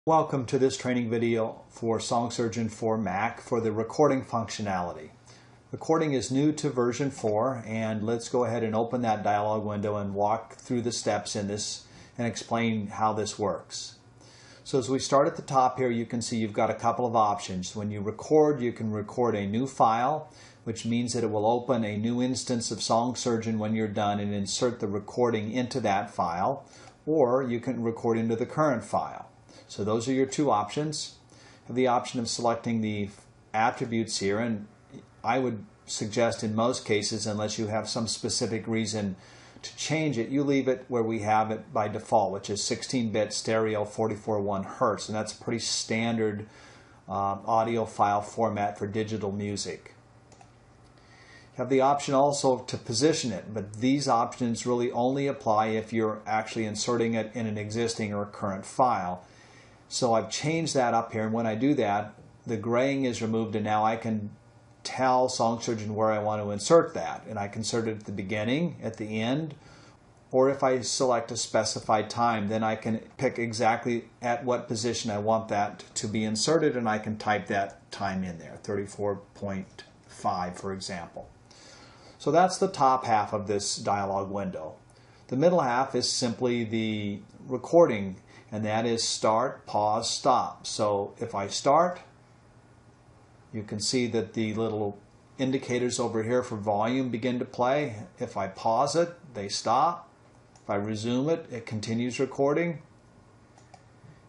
Welcome to this training video for SoundSurgeon for Mac for the recording functionality. Recording is new to version 4, and let's go ahead and open that dialog window and walk through the steps in this and explain how this works. So as we start at the top here, you can see you've got a couple of options. When you record, you can record a new file, which means that it will open a new instance of SoundSurgeon when you're done and insert the recording into that file, or you can record into the current file. So those are your two options. You have the option of selecting the attributes here, and I would suggest in most cases, unless you have some specific reason to change it, you leave it where we have it by default, which is 16-bit stereo 44.1 Hertz, and that's a pretty standard audio file format for digital music. You have the option also to position it, but these options really only apply if you're actually inserting it in an existing or current file. So I've changed that up here, and when I do that, the graying is removed, and now I can tell SoundSurgeon where I want to insert that. And I can insert it at the beginning, at the end, or if I select a specified time, then I can pick exactly at what position I want that to be inserted, and I can type that time in there, 34.5 for example. So that's the top half of this dialog window. The middle half is simply the recording, and that is start, pause, stop. So if I start, you can see that the little indicators over here for volume begin to play. If I pause it, they stop. If I resume it, it continues recording.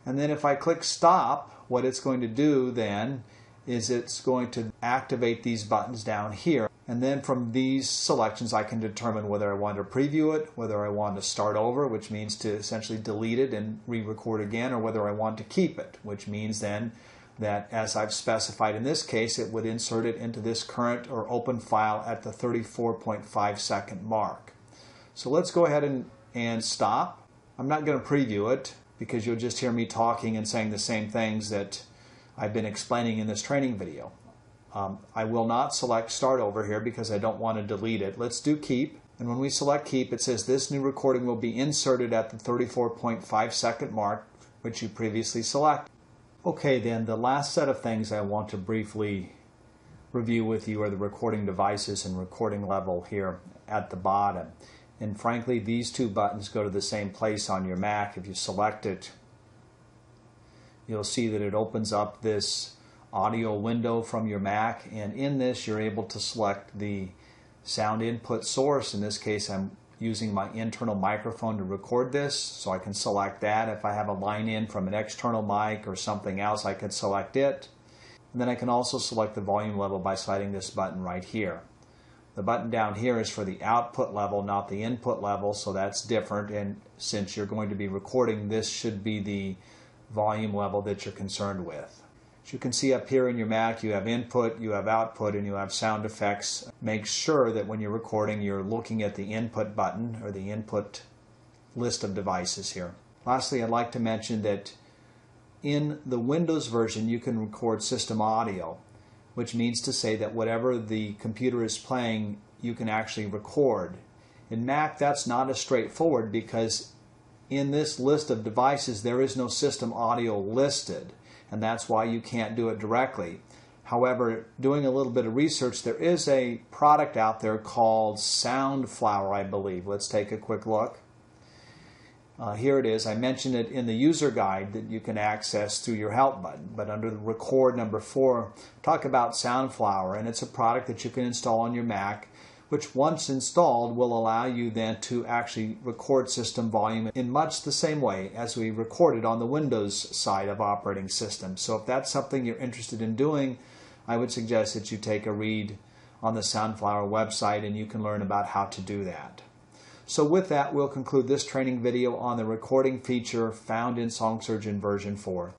And then if I click stop, what it's going to do then is it's going to activate these buttons down here. And then from these selections, I can determine whether I want to preview it, whether I want to start over, which means to essentially delete it and re-record again, or whether I want to keep it, which means then that, as I've specified in this case, it would insert it into this current or open file at the 34.5 second mark. So let's go ahead and stop. I'm not going to preview it because you'll just hear me talking and saying the same things that I've been explaining in this training video. I will not select start over here because I don't want to delete it. Let's do keep. And when we select keep, it says this new recording will be inserted at the 34.5 second mark, which you previously selected. Okay, then the last set of things I want to briefly review with you are the recording devices and recording level here at the bottom. And frankly, these two buttons go to the same place on your Mac. If you select it, you'll see that it opens up this audio window from your Mac, and in this you're able to select the sound input source. In this case, I'm using my internal microphone to record this, so I can select that. If I have a line in from an external mic or something else, I could select it. And then I can also select the volume level by sliding this button right here. The button down here is for the output level, not the input level, so that's different, and since you're going to be recording, this should be the volume level that you're concerned with. As you can see up here in your Mac, you have input, you have output, and you have sound effects. Make sure that when you're recording, you're looking at the input button or the input list of devices here. Lastly, I'd like to mention that in the Windows version, you can record system audio, which means to say that whatever the computer is playing, you can actually record. In Mac, that's not as straightforward because in this list of devices, there is no system audio listed, and that's why you can't do it directly. However, doing a little bit of research, there is a product out there called SoundFlower, I believe. Let's take a quick look. Here it is. I mentioned it in the user guide that you can access through your help button, but under the record number 4, talk about SoundFlower, and it's a product that you can install on your Mac, which once installed will allow you then to actually record system volume in much the same way as we recorded on the Windows side of operating systems. So if that's something you're interested in doing, I would suggest that you take a read on the SoundFlower website and you can learn about how to do that. So with that, we'll conclude this training video on the recording feature found in SoundSurgeon version 4.